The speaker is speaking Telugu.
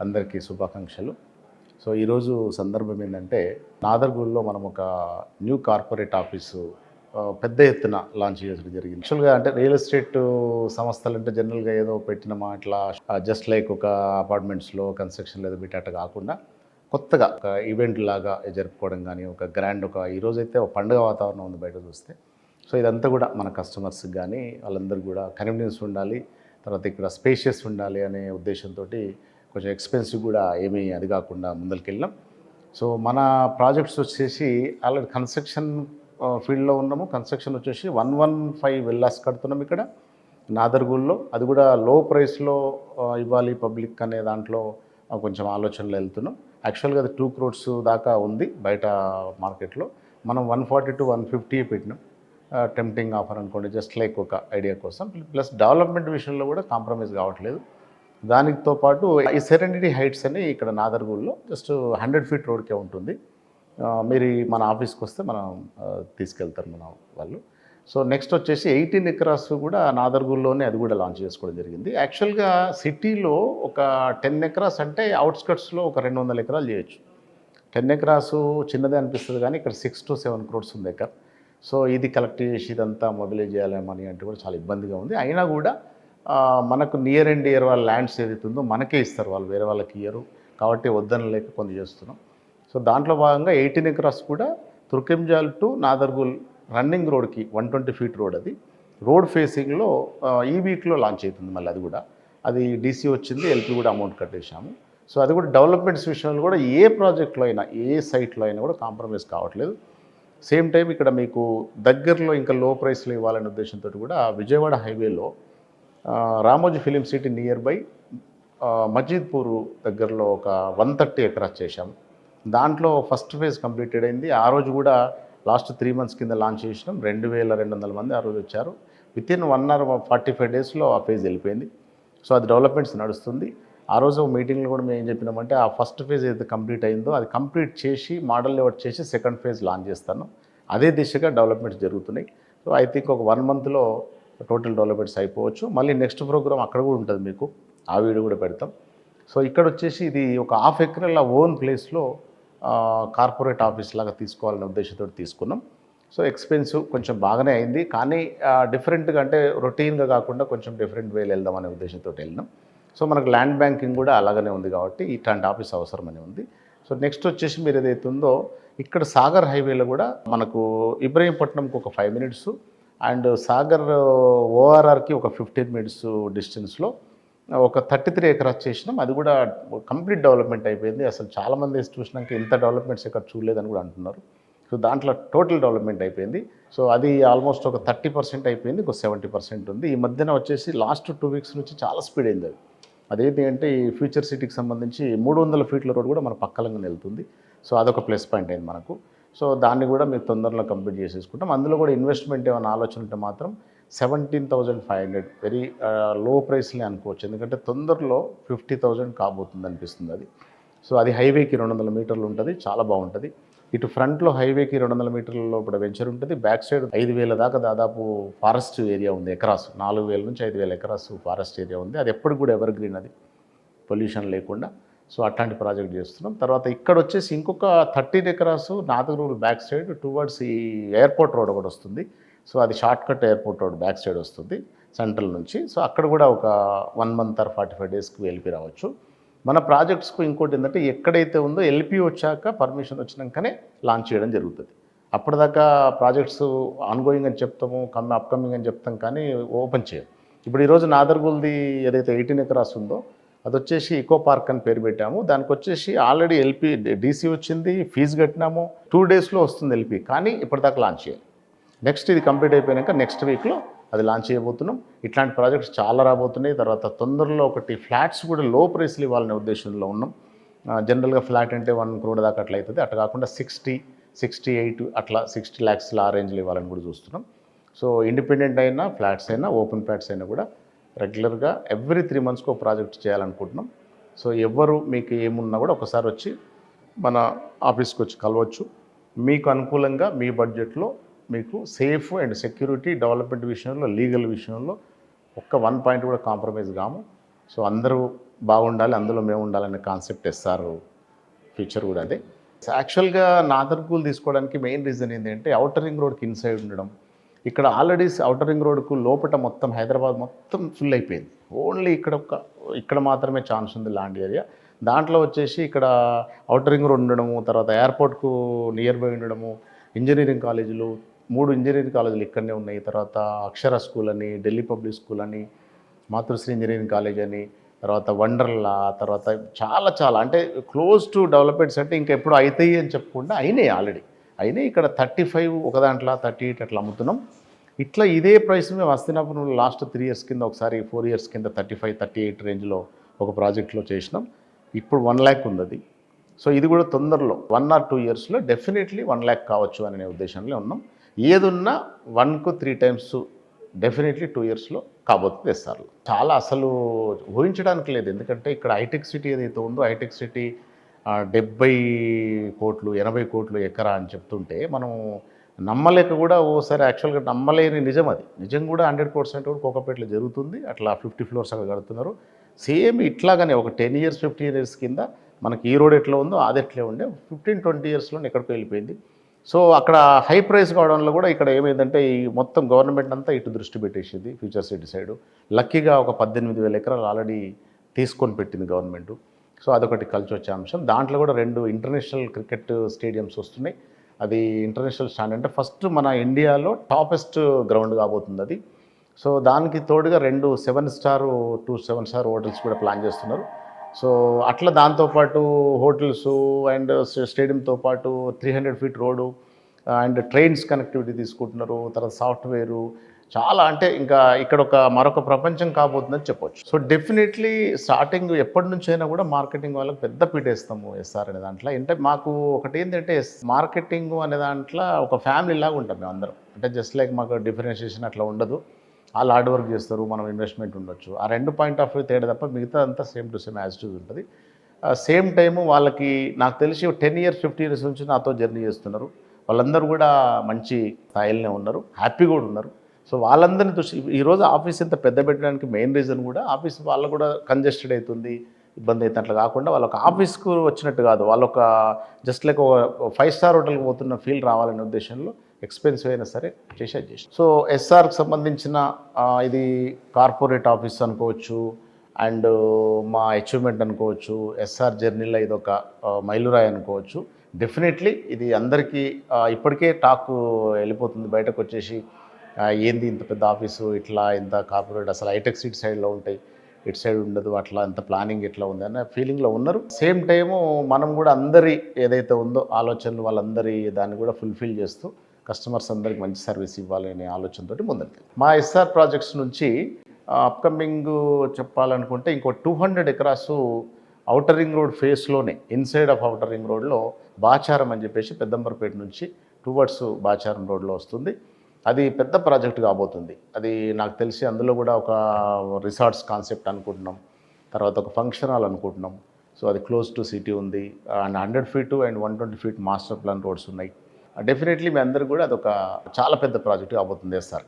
అందరికీ శుభాకాంక్షలు. సో ఈరోజు సందర్భం ఏంటంటే నాదర్గూల్లో మనం ఒక న్యూ కార్పొరేట్ ఆఫీసు పెద్ద ఎత్తున లాంచ్ చేయడం జరిగింది. యాక్చువల్గా అంటే రియల్ ఎస్టేట్ సంస్థలు అంటే జనరల్గా ఏదో పెట్టినమా అట్లా జస్ట్ లైక్ ఒక అపార్ట్మెంట్స్లో కన్స్ట్రక్షన్ ఏదో పెట్టి అట్లా కాకుండా కొత్తగా ఒక ఈవెంట్ లాగా జరుపుకోవడం కానీ ఒక గ్రాండ్ ఈరోజైతే ఒక పండుగ వాతావరణం ఉంది బయట చూస్తే. సో ఇదంతా కూడా మన కస్టమర్స్కి కానీ వాళ్ళందరూ కూడా కన్వీనియన్స్ ఉండాలి, తర్వాత ఇక్కడ స్పేషియస్ ఉండాలి అనే ఉద్దేశంతో కొంచెం ఎక్స్పెన్సివ్ కూడా ఏమీ అది కాకుండా ముందరికెళ్ళాం. సో మన ప్రాజెక్ట్స్ వచ్చేసి ఆల్రెడీ కన్స్ట్రక్షన్ ఫీల్డ్లో ఉన్నాము. కన్స్ట్రక్షన్ వచ్చేసి 115 విల్లాస్ కడుతున్నాం ఇక్కడ నాదర్గూల్లో. అది కూడా లో ప్రైస్లో ఇవ్వాలి పబ్లిక్ అనే దాంట్లో కొంచెం ఆలోచనలు వెళ్తున్నాం. యాక్చువల్గా అది 2 crores దాకా ఉంది బయట మార్కెట్లో. మనం 140 to 150 పెట్టినాం. టెంప్టింగ్ ఆఫర్ అనుకోండి, జస్ట్ లైక్ ఒక ఐడియా కోసం. ప్లస్ డెవలప్మెంట్ విషయంలో కూడా కాంప్రమైజ్ కావట్లేదు. దానితో పాటు ఈ సెరెనిటీ హైట్స్ అని ఇక్కడ నాదర్గూల్లో జస్ట్ 100 feet రోడ్కే ఉంటుంది. మీరు మన ఆఫీస్కి వస్తే మనం తీసుకెళ్తారు మన వాళ్ళు. సో నెక్స్ట్ వచ్చేసి 18 acres కూడా నాదర్గూల్లోనే అది కూడా లాంచ్ చేసుకోవడం జరిగింది. యాక్చువల్గా సిటీలో ఒక 10 acres అంటే అవుట్స్కట్స్లో ఒక 200 acres చేయొచ్చు. 10 acres చిన్నదే అనిపిస్తుంది కానీ ఇక్కడ 6 to 7 crores ఉంది ఎకర్. సో ఇది కలెక్ట్ చేసి ఇదంతా మొబిలైజ్ చేయాలేమని అంటే కూడా చాలా ఇబ్బందిగా ఉంది. అయినా కూడా మనకు నియర్ అండ్ డియర్ వాళ్ళ ల్యాండ్స్ ఏదైతుందో మనకే ఇస్తారు, వాళ్ళు వేరే వాళ్ళకి ఇయ్యరు కాబట్టి వద్దని లేక కొన్ని చేస్తున్నాం. సో దాంట్లో భాగంగా 18 acres కూడా తుర్కెంజాల్ టు నాదర్గూల్ రన్నింగ్ రోడ్కి 120 feet రోడ్, అది రోడ్ ఫేసింగ్లో ఈ వీక్లో లాంచ్ అవుతుంది. మళ్ళీ అది కూడా అది డీసీ వచ్చింది, ఎల్పీ కూడా అమౌంట్ కట్టేశాము. సో అది కూడా డెవలప్మెంట్స్ విషయంలో కూడా ఏ ప్రాజెక్ట్లో అయినా ఏ సైట్లో అయినా కూడా కాంప్రమైజ్ కావట్లేదు. సేమ్ టైం ఇక్కడ మీకు దగ్గరలో ఇంకా లో ప్రైస్లో ఇవ్వాలనే ఉద్దేశంతో కూడా విజయవాడ హైవేలో Ramoji film city near by Majidpur దగ్గరలో ఒక 130 acres చేశాము. దాంట్లో ఫస్ట్ ఫేజ్ కంప్లీటెడ్ అయింది. ఆ రోజు కూడా లాస్ట్ 3 months కింద లాంచ్ చేసినాం. 2200 మంది ఆ రోజు వచ్చారు. వితిన్ 1 hour 45 daysలో ఆ ఫేజ్ వెళ్ళిపోయింది. సో అది డెవలప్మెంట్స్ నడుస్తుంది. ఆ రోజు మీటింగ్లో కూడా మేము ఏం చెప్పినామంటే ఆ ఫస్ట్ ఫేజ్ ఏదైతే కంప్లీట్ అయిందో అది కంప్లీట్ చేసి మోడల్ లేఅవుట్ చేసి సెకండ్ ఫేజ్ లాంచ్ చేస్తాను. అదే దిశగా డెవలప్మెంట్స్ జరుగుతున్నాయి. సో ఐ థింక్ ఒక 1 monthలో టోటల్ డెవలప్మెంట్స్ అయిపోవచ్చు. మళ్ళీ నెక్స్ట్ ప్రోగ్రామ్ అక్కడ కూడా ఉంటుంది, మీకు ఆ వీడియో కూడా పెడతాం. సో ఇక్కడ వచ్చేసి ఇది ఒక 1/2 acre ఓన్ ప్లేస్లో కార్పొరేట్ ఆఫీస్ లాగా తీసుకోవాలనే ఉద్దేశంతో తీసుకున్నాం. సో ఎక్స్పెన్సివ్ కొంచెం బాగానే అయింది, కానీ డిఫరెంట్గా అంటే రొటీన్గా కాకుండా కొంచెం డిఫరెంట్ వేలు వెళ్దాం అనే ఉద్దేశంతో వెళ్ళినాం. సో మనకు ల్యాండ్ బ్యాంకింగ్ కూడా అలాగనే ఉంది కాబట్టి ఇట్లాంటి ఆఫీస్ అవసరమని ఉంది. సో నెక్స్ట్ వచ్చేసి మీరు ఏదైతే ఉందో ఇక్కడ సాగర్ హైవేలో కూడా మనకు ఇబ్రహీంపట్నంకి ఒక 5 minutes అండ్ సాగర్ ఓఆర్ఆర్కి ఒక 15 minutes డిస్టెన్స్లో ఒక 33 acres చేసినాం. అది కూడా కంప్లీట్ డెవలప్మెంట్ అయిపోయింది. అసలు చాలామంది చూసినాక ఇంత డెవలప్మెంట్స్ ఎక్కడ చూడలేదని కూడా అంటున్నారు. సో దాంట్లో టోటల్ డెవలప్మెంట్ అయిపోయింది. సో అది ఆల్మోస్ట్ ఒక 30% అయిపోయింది, ఒక 70% ఉంది. ఈ మధ్యన వచ్చేసి లాస్ట్ 2 weeks నుంచి చాలా స్పీడ్ అయింది అది. అదేంటి అంటే ఈ ఫ్యూచర్ సిటీకి సంబంధించి 300 feet రోడ్ కూడా మన పక్కలంగా వెళ్తుంది. సో అదొక ప్లస్ పాయింట్ అయింది మనకు. సో దాన్ని కూడా మీరు తొందరలో కంప్లీట్ చేసేసుకుంటాం. అందులో కూడా ఇన్వెస్ట్మెంట్ ఏమైనా ఆలోచన ఉంటే మాత్రం 17,500 వెరీ లో ప్రైస్లే అనుకోవచ్చు. ఎందుకంటే తొందరలో 50,000 కాబోతుంది అనిపిస్తుంది అది. సో అది హైవేకి 200 metres ఉంటుంది, చాలా బాగుంటుంది. ఇటు ఫ్రంట్లో హైవేకి 200 metres లోపల వెంచర్ ఉంటుంది. బ్యాక్ సైడ్ 5,000 దాకా దాదాపు ఫారెస్ట్ ఏరియా ఉంది. ఎకరాస్ 4,000 నుంచి 5,000 acres ఫారెస్ట్ ఏరియా ఉంది. అది ఎప్పటికి కూడా ఎవర్ గ్రీన్, అది పొల్యూషన్ లేకుండా. సో అట్లాంటి ప్రాజెక్ట్ చేస్తున్నాం. తర్వాత ఇక్కడ వచ్చేసి ఇంకొక 13 acres నాదర్గూల్ బ్యాక్ సైడ్ టువర్డ్స్ ఈ ఎయిర్పోర్ట్ రోడ్ ఒకటి వస్తుంది. సో అది short cut airport road back side వస్తుంది సెంట్రల్ నుంచి. సో అక్కడ కూడా ఒక 1 month or 45 daysకి ఎల్పీ రావచ్చు. మన ప్రాజెక్ట్స్కు ఇంకోటి ఏంటంటే ఎక్కడైతే ఉందో ఎల్పీ వచ్చాక పర్మిషన్ వచ్చినాకనే లాంచ్ చేయడం జరుగుతుంది. అప్పటిదాకా ప్రాజెక్ట్స్ ఆన్గోయింగ్ అని చెప్తాము, అప్కమింగ్ అని చెప్తాం, కానీ ఓపెన్ చేయం. ఇప్పుడు ఈరోజు నాదర్గూల్ది ఏదైతే 18 acres ఉందో అది వచ్చేసి ఇకో పార్క్ అని పేరు పెట్టాము. దానికి వచ్చేసి ఆల్రెడీ ఎల్పీ డీసీ వచ్చింది, ఫీజు కట్టినాము, 2 daysలో వస్తుంది ఎల్పీ, కానీ ఇప్పటిదాకా లాంచ్ చేయాలి. నెక్స్ట్ ఇది కంప్లీట్ అయిపోయాక నెక్స్ట్ వీక్లో అది లాంచ్ చేయబోతున్నాం. ఇట్లాంటి ప్రాజెక్ట్స్ చాలా రాబోతున్నాయి. తర్వాత తొందరలో ఒకటి ఫ్లాట్స్ కూడా లో ప్రైస్లు ఇవ్వాలనే ఉద్దేశంలో ఉన్నాం. జనరల్గా ఫ్లాట్ అంటే 1 crore దాకా అట్లా అవుతుంది. అట్లా కాకుండా 60, 68 అట్లా 60 lakhs ఆ రేంజ్లో ఇవ్వాలని కూడా చూస్తున్నాం. సో ఇండిపెండెంట్ అయినా ఫ్లాట్స్ అయినా ఓపెన్ ఫ్లాట్స్ అయినా కూడా రెగ్యులర్గా ఎవ్రీ 3 monthsకి ఒక ప్రాజెక్ట్ చేయాలనుకుంటున్నాం. సో ఎవరు మీకు ఏమున్నా కూడా ఒకసారి వచ్చి మన ఆఫీస్కి వచ్చి కలవచ్చు. మీకు అనుకూలంగా మీ బడ్జెట్లో మీకు సేఫ్ అండ్ సెక్యూరిటీ డెవలప్మెంట్ విషయంలో లీగల్ విషయంలో ఒక్క 1 point కూడా కాంప్రమైజ్ కాము. సో అందరూ బాగుండాలి, అందులో మేము ఉండాలనే కాన్సెప్ట్ ఎస్ఆర్ ఫ్యూచర్ కూడా అదే. యాక్చువల్గా నాదర్గూల్ తీసుకోవడానికి మెయిన్ రీజన్ ఏంటంటే ఔటర్ రింగ్ రోడ్కి ఇన్సైడ్ ఉండడం. ఇక్కడ ఆల్రెడీ ఔటర్ రింగ్ రోడ్కు లోపల మొత్తం హైదరాబాద్ మొత్తం ఫుల్ అయిపోయింది. ఓన్లీ ఇక్కడ మాత్రమే ఛాన్స్ ఉంది ల్యాండ్ ఏరియా. దాంట్లో వచ్చేసి ఇక్కడ ఔటర్ రింగ్ రోడ్ ఉండడము, తర్వాత ఎయిర్పోర్ట్కు నియర్ బై ఉండడము, ఇంజనీరింగ్ కాలేజీలు 3 ఇంజనీరింగ్ కాలేజీలు ఇక్కడనే ఉన్నాయి. తర్వాత అక్షర స్కూల్ అని, ఢిల్లీ పబ్లిక్ స్కూల్ అని, మాతృశ్రీ ఇంజనీరింగ్ కాలేజ్ అని, తర్వాత వండర్లా, తర్వాత చాలా అంటే క్లోజ్ టు డెవలప్మెంట్స్ అంటే ఇంకా ఎప్పుడు అవుతాయి అని చెప్పకుండా అయినాయి, ఆల్రెడీ అయినాయి. ఇక్కడ 35 ఒక దాంట్లో 38 అట్లా అమ్ముతున్నాం. ఇట్లా ఇదే ప్రైస్ మేము హస్తినాపురంలో లాస్ట్ 3 ఇయర్స్ కింద ఒకసారి 4 ఇయర్స్ కింద 35-38 రేంజ్లో ఒక ప్రాజెక్ట్లో చేసినాం. ఇప్పుడు 1 lakh ఉంది అది. సో ఇది కూడా తొందరలో 1 or 2 ఇయర్స్లో డెఫినెట్లీ 1 lakh కావచ్చు అనే ఉద్దేశంలో ఉన్నాం. ఏదున్నా 1కు 3 times డెఫినెట్లీ 2 ఇయర్స్లో కాబోతుంది ఎస్ఆర్లో. చాలా అసలు ఊహించడానికి లేదు. ఎందుకంటే ఇక్కడ హైటెక్ సిటీ ఏదైతే ఉందో, హైటెక్ సిటీ 70 కోట్లు 80 కోట్లు ఎకరా అని చెప్తుంటే మనం నమ్మలేక కూడా ఓసారి యాక్చువల్గా నమ్మలేని నిజం అది. నిజం కూడా 100% కూడా కోకాపేటలో జరుగుతుంది. అట్లా 50 floors అక్కడ కడుతున్నారు. సేమ్ ఇట్లాగానే ఒక 10 years 15 years కింద మనకి ఈ రోడ్ ఎట్లా ఉందో అది ఎట్లే ఉండే 15-20 yearsలో ఎక్కడికో వెళ్ళిపోయింది. సో అక్కడ హై ప్రైస్ కావడంలో కూడా ఇక్కడ ఏమైందంటే ఈ మొత్తం గవర్నమెంట్ అంతా ఇటు దృష్టి పెట్టేసింది ఫ్యూచర్ సిటీ సైడు. లక్కీగా ఒక 18,000 ఎకరాలు ఆల్రెడీ తీసుకొని పెట్టింది గవర్నమెంట్. సో అదొకటి కలిసి వచ్చే అంశం. దాంట్లో కూడా 2 ఇంటర్నేషనల్ క్రికెట్ స్టేడియంస్ వస్తున్నాయి. అది ఇంటర్నేషనల్ స్టాండ్ అంటే ఫస్ట్ మన ఇండియాలో టాపెస్ట్ గ్రౌండ్ కాబోతుంది అది. సో దానికి తోడుగా 2 7-star 2 7-star హోటల్స్ కూడా ప్లాన్ చేస్తున్నారు. సో అట్లా దాంతోపాటు హోటల్స్ అండ్ స్టేడియంతో పాటు 300 feet road and trains connectivity తీసుకుంటున్నారు. తర్వాత సాఫ్ట్వేరు చాలా అంటే ఇంకా ఇక్కడ మరొక ప్రపంచం కాబోతుందని చెప్పొచ్చు. సో డెఫినెట్లీ స్టార్టింగ్ ఎప్పటి నుంచైనా కూడా మార్కెటింగ్ వాళ్ళకి పెద్ద పీటేస్తాము ఎస్ఆర్ అనే దాంట్లో. అంటే మాకు ఒకటి ఏంటంటే మార్కెటింగ్ అనే దాంట్లో ఒక ఫ్యామిలీ లాగా ఉంటాం మేము అందరం. అంటే జస్ట్ లైక్ మాకు డిఫరెన్షియేషన్ అట్లా ఉండదు. వాళ్ళు హార్డ్ వర్క్ చేస్తారు, మనం ఇన్వెస్ట్మెంట్ ఉండొచ్చు. ఆ 2 పాయింట్ ఆఫ్ వ్యూ తేడా తప్ప మిగతా అంతా సేమ్ టు సేమ్ యాజ్ టీజ్ ఉంటుంది. సేమ్ టైము వాళ్ళకి నాకు తెలిసి 10 years 15 years నుంచి నాతో జర్నీ చేస్తున్నారు. వాళ్ళందరూ కూడా మంచి స్థాయిలోనే ఉన్నారు, హ్యాపీ కూడా ఉన్నారు. సో వాళ్ళందరినీ చూసి ఈరోజు ఆఫీస్ ఇంత పెద్ద పెట్టడానికి మెయిన్ రీజన్ కూడా ఆఫీస్ వాళ్ళకు కూడా కంజెస్టెడ్ అవుతుంది, ఇబ్బంది అవుతుంది. అట్లా కాకుండా వాళ్ళొక ఆఫీస్కు వచ్చినట్టు కాదు, వాళ్ళొక జస్ట్ లైక్ ఒక 5-star హోటల్కి పోతున్న ఫీల్ రావాలనే ఉద్దేశంలో ఎక్స్పెన్సివ్ అయినా సరే చేసి. సో ఎస్ఆర్కి సంబంధించిన ఇది కార్పొరేట్ ఆఫీస్ అనుకోవచ్చు అండ్ మా అచీవ్మెంట్ అనుకోవచ్చు. ఎస్ఆర్ జర్నీలో ఇది ఒక మైలురాయి అనుకోవచ్చు. డెఫినెట్లీ ఇది అందరికీ ఇప్పటికే టాక్ వెళ్ళిపోతుంది బయటకు వచ్చేసి, ఏంది ఇంత పెద్ద ఆఫీసు, ఇట్లా ఇంత కార్పొరేట్, అసలు హైటెక్ సిటీ సైడ్లో ఉంటాయి, ఇటు సైడ్ ఉండదు, అట్లా అంత ప్లానింగ్ ఎట్లా ఉంది అన్న ఫీలింగ్లో ఉన్నారు. సేమ్ టైము మనం కూడా అందరి ఏదైతే ఉందో ఆలోచనలు వాళ్ళందరి దాన్ని కూడా ఫుల్ఫిల్ చేస్తూ కస్టమర్స్ అందరికి మంచి సర్వీస్ ఇవ్వాలి అనే ఆలోచనతో ముందుకు మా ఎస్ఆర్ ప్రాజెక్ట్స్ నుంచి అప్కమింగ్ చెప్పాలనుకుంటే ఇంకో 200 acres ఔటర్ రింగ్ రోడ్ ఫేస్లోనే ఇన్సైడ్ ఆఫ్ ఔటర్ రింగ్ రోడ్లో బాచారం అని చెప్పేసి పెద్దంబర్పేట నుంచి టువర్డ్స్ బాచారం రోడ్లో వస్తుంది. అది పెద్ద ప్రాజెక్ట్ కాబోతుంది. అది నాకు తెలిసి అందులో కూడా ఒక రిసార్ట్స్ కాన్సెప్ట్ అనుకుంటున్నాం, తర్వాత ఒక ఫంక్షన్ హాల్ అనుకుంటున్నాం. సో అది క్లోజ్ టు సిటీ ఉంది and 100 feet and 120 feet master plan roads ఉన్నాయి. డెఫినెట్లీ మీ అందరూ కూడా అదొక చాలా పెద్ద ప్రాజెక్ట్ కాబోతుంది సార్.